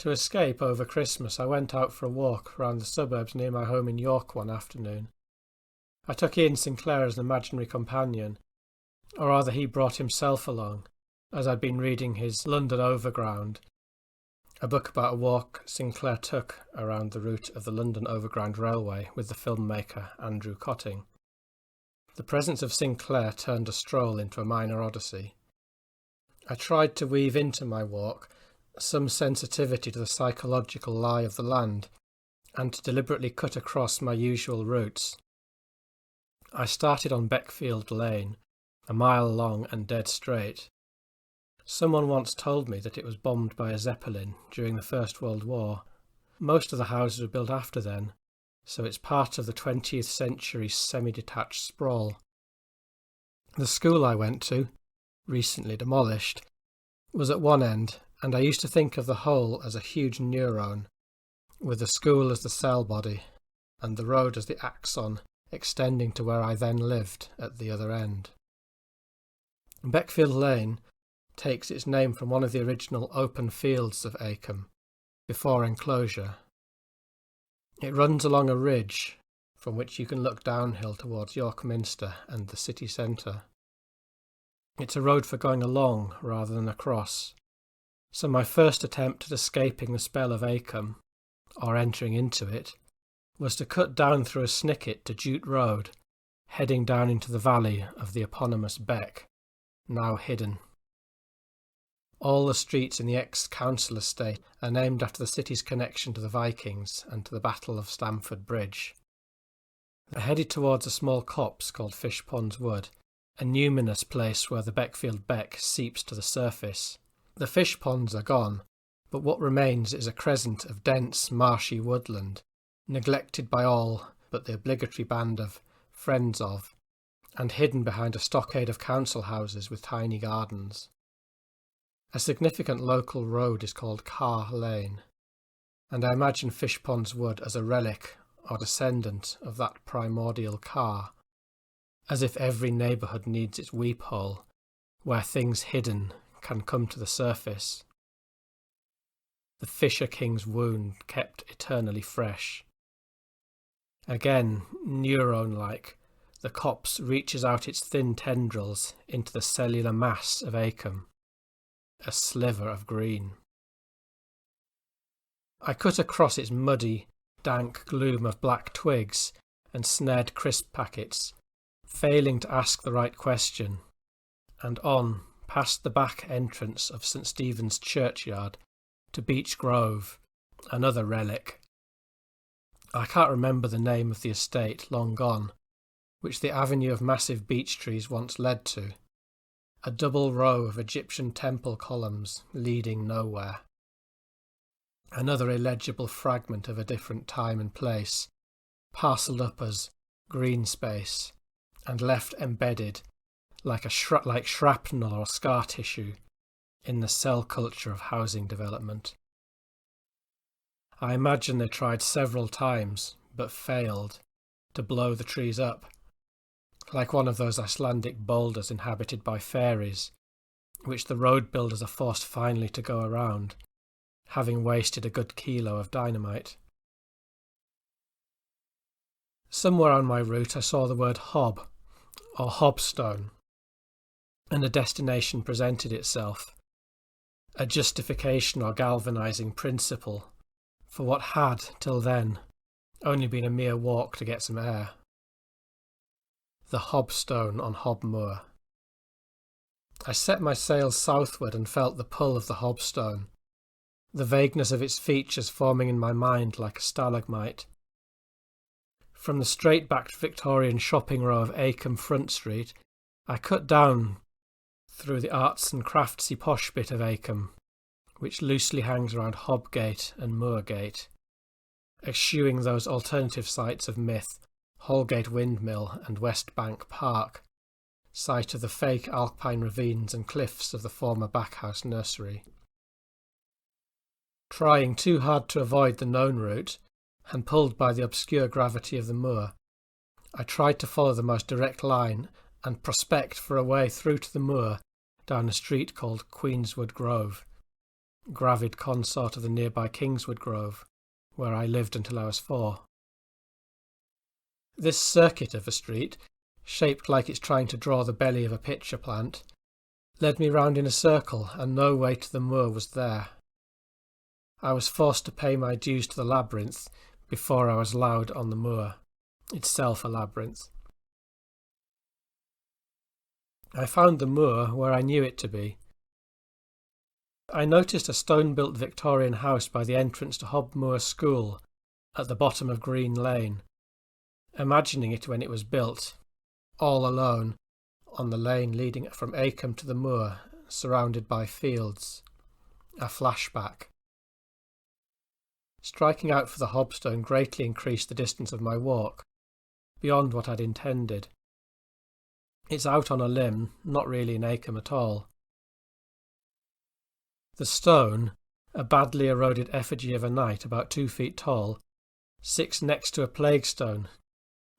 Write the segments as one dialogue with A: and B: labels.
A: To escape over Christmas, I went out for a walk round the suburbs near my home in York one afternoon. I took Iain Sinclair as an imaginary companion, or rather he brought himself along, as I'd been reading his London Overground, a book about a walk Sinclair took around the route of the London Overground Railway with the filmmaker Andrew Cotting. The presence of Sinclair turned a stroll into a minor odyssey. I tried to weave into my walk some sensitivity to the psychological lie of the land, and to deliberately cut across my usual routes. I started on Beckfield Lane, a mile long and dead straight. Someone once told me that it was bombed by a Zeppelin during the First World War. Most of the houses were built after then, so it's part of the 20th century semi-detached sprawl. The school I went to, recently demolished, was at one end, and I used to think of the whole as a huge neurone, with the school as the cell body, and the road as the axon extending to where I then lived at the other end. Beckfield Lane takes its name from one of the original open fields of Acomb, before enclosure. It runs along a ridge from which you can look downhill towards York Minster and the city centre. It's a road for going along rather than across, so my first attempt at escaping the spell of Acomb, or entering into it, was to cut down through a snicket to Jute Road, heading down into the valley of the eponymous Beck, now hidden. All the streets in the ex-council estate are named after the city's connection to the Vikings and to the Battle of Stamford Bridge. I headed towards a small copse called Fishponds Wood, a numinous place where the Beckfield Beck seeps to the surface. The fish ponds are gone, but what remains is a crescent of dense, marshy woodland, neglected by all but the obligatory band of friends of, and hidden behind a stockade of council houses with tiny gardens. A significant local road is called Carr Lane, and I imagine Fishponds Wood as a relic or descendant of that primordial Carr, as if every neighbourhood needs its weep hole, where things hidden can come to the surface. The Fisher King's wound kept eternally fresh. Again, neurone-like, the copse reaches out its thin tendrils into the cellular mass of Acomb, a sliver of green. I cut across its muddy, dank gloom of black twigs and snared crisp packets, failing to ask the right question, and on, past the back entrance of St. Stephen's Churchyard, to Beech Grove, another relic. I can't remember the name of the estate, long gone, which the avenue of massive beech trees once led to, a double row of Egyptian temple columns leading nowhere. Another illegible fragment of a different time and place, parcelled up as green space, and left embedded like shrapnel or scar tissue in the cell culture of housing development. I imagine they tried several times, but failed, to blow the trees up, like one of those Icelandic boulders inhabited by fairies, which the road builders are forced finally to go around, having wasted a good kilo of dynamite. Somewhere on my route I saw the word Hob, or Hob Stone, and a destination presented itself, a justification or galvanising principle for what had, till then, only been a mere walk to get some air. The Hob Stone on Hob Moor. I set my sails southward and felt the pull of the Hob Stone, the vagueness of its features forming in my mind like a stalagmite. From the straight-backed Victorian shopping row of Acomb Front Street, I cut down through the arts and craftsy posh bit of Acomb, which loosely hangs around Hobgate and Moorgate, eschewing those alternative sites of myth, Holgate Windmill and West Bank Park, site of the fake alpine ravines and cliffs of the former Backhouse Nursery. Trying too hard to avoid the known route, and pulled by the obscure gravity of the moor, I tried to follow the most direct line and prospect for a way through to the moor down a street called Queenswood Grove, gravid consort of the nearby Kingswood Grove, where I lived until I was 4. This circuit of a street, shaped like it's trying to draw the belly of a pitcher plant, led me round in a circle, and no way to the moor was there. I was forced to pay my dues to the labyrinth before I was allowed on the moor, itself a labyrinth. I found the moor where I knew it to be. I noticed a stone-built Victorian house by the entrance to Hob Moor School at the bottom of Green Lane, imagining it when it was built, all alone, on the lane leading from Acomb to the moor, surrounded by fields. A flashback. Striking out for the Hob Stone greatly increased the distance of my walk, beyond what I'd intended. It's out on a limb, not really in Acomb at all. The stone, a badly eroded effigy of a knight about 2 feet tall, sits next to a plague stone,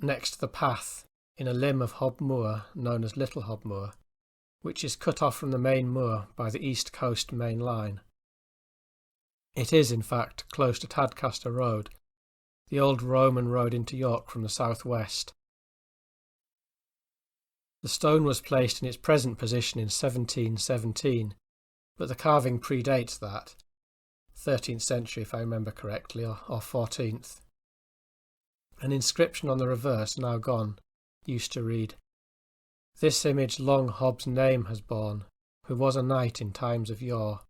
A: next to the path, in a limb of Hob Moor known as Little Hob Moor, which is cut off from the main moor by the East Coast main line. It is, in fact, close to Tadcaster Road, the old Roman road into York from the southwest. The stone was placed in its present position in 1717, but the carving predates that, 13th century if I remember correctly, or 14th. An inscription on the reverse, now gone, used to read, "This image long Hob's name has borne, who was a knight in times of yore,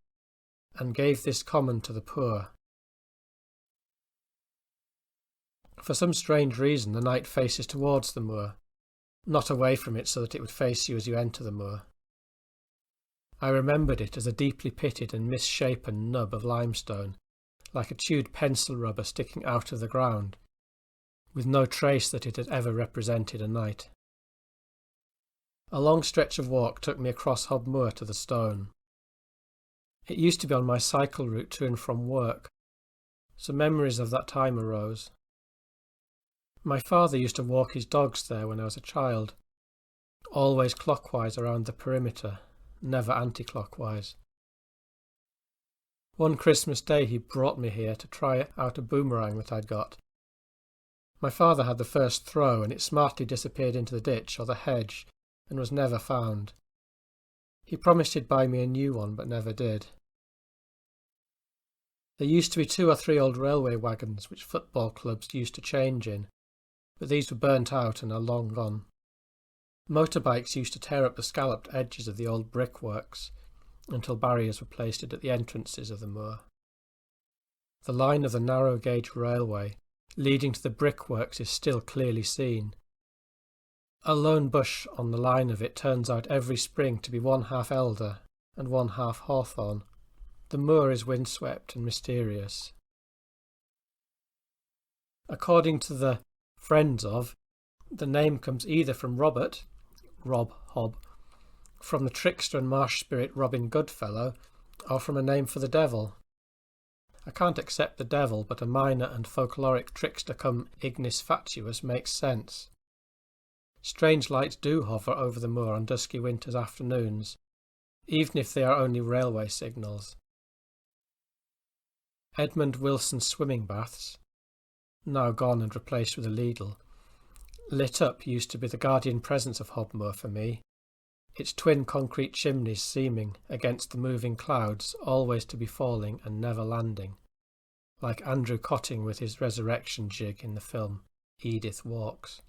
A: and gave this common to the poor." For some strange reason the knight faces towards the moor, not away from it so that it would face you as you enter the moor. I remembered it as a deeply pitted and misshapen nub of limestone, like a chewed pencil rubber sticking out of the ground, with no trace that it had ever represented a knight. A long stretch of walk took me across Hob Moor to the stone. It used to be on my cycle route to and from work, so memories of that time arose. My father used to walk his dogs there when I was a child, always clockwise around the perimeter, never anti-clockwise. One Christmas day he brought me here to try out a boomerang that I'd got. My father had the first throw, and it smartly disappeared into the ditch or the hedge and was never found. He promised he'd buy me a new one, but never did. There used to be 2 or 3 old railway wagons which football clubs used to change in, but these were burnt out and are long gone. Motorbikes used to tear up the scalloped edges of the old brickworks until barriers were placed at the entrances of the moor. The line of the narrow gauge railway leading to the brickworks is still clearly seen. A lone bush on the line of it turns out every spring to be 1/2 elder and 1/2 hawthorn. The moor is windswept and mysterious. According to the friends of, the name comes either from Robert, Rob Hob, from the trickster and marsh spirit Robin Goodfellow, or from a name for the devil. I can't accept the devil, but a minor and folkloric trickster cum ignis fatuus makes sense. Strange lights do hover over the moor on dusky winter's afternoons, even if they are only railway signals. Edmund Wilson's swimming baths, now gone and replaced with a Lidl, lit up used to be the guardian presence of Hob Moor for me, its twin concrete chimneys seeming, against the moving clouds, always to be falling and never landing, like Andrew Cotting with his resurrection jig in the film Edith Walks.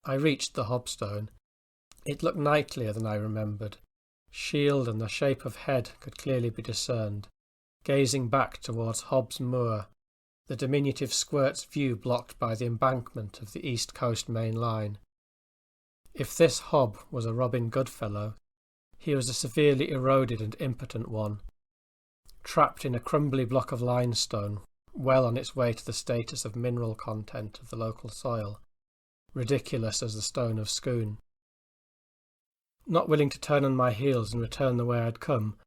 A: I reached the Hob Stone. It looked knightlier than I remembered. Shield and the shape of head could clearly be discerned, gazing back towards Hob's Moor, the diminutive squirt's view blocked by the embankment of the East Coast main line. If this Hob was a Robin Goodfellow, he was a severely eroded and impotent one, trapped in a crumbly block of limestone, well on its way to the status of mineral content of the local soil, ridiculous as the stone of Scone. Not willing to turn on my heels and return the way I'd come,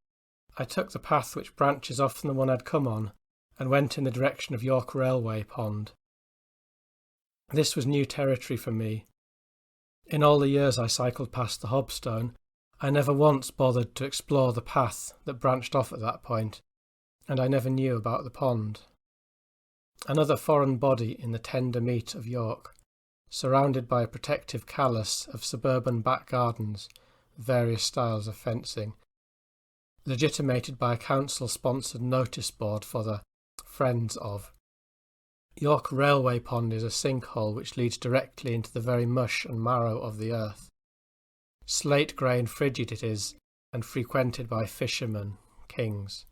A: I took the path which branches off from the one I'd come on, and went in the direction of York Railway Pond. This was new territory for me. In all the years I cycled past the Hob Stone, I never once bothered to explore the path that branched off at that point, and I never knew about the pond. Another foreign body in the tender meat of York, surrounded by a protective callus of suburban back gardens, various styles of fencing, legitimated by a council-sponsored notice board for the Friends of. York Railway Pond is a sinkhole which leads directly into the very mush and marrow of the earth. Slate grey and frigid it is, and frequented by fishermen, kings.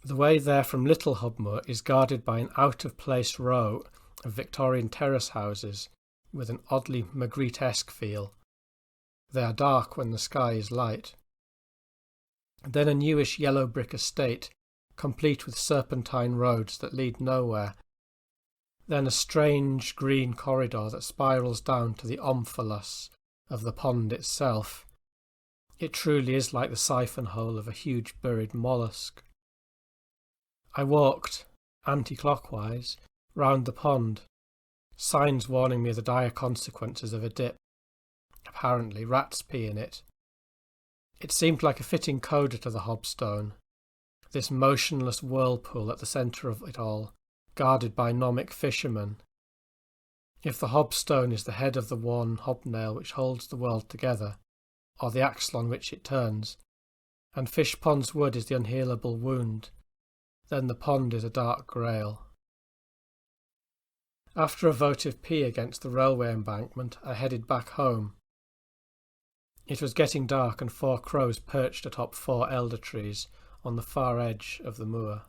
A: The way there from Little Hobmoor is guarded by an out-of-place row of Victorian terrace houses with an oddly Magritte-esque feel. They are dark when the sky is light. Then a newish yellow brick estate, complete with serpentine roads that lead nowhere. Then a strange green corridor that spirals down to the omphalos of the pond itself. It truly is like the siphon hole of a huge buried mollusk. I walked, anti-clockwise, round the pond, signs warning me of the dire consequences of a dip. Apparently rats pee in it. It seemed like a fitting coda to the Hob Stone, this motionless whirlpool at the centre of it all, guarded by gnomic fishermen. If the Hob Stone is the head of the worn hobnail which holds the world together, or the axle on which it turns, and Fish Pond's wood is the unhealable wound, then the pond is a dark grail. After a votive pee against the railway embankment, I headed back home. It was getting dark and 4 crows perched atop 4 elder trees on the far edge of the moor.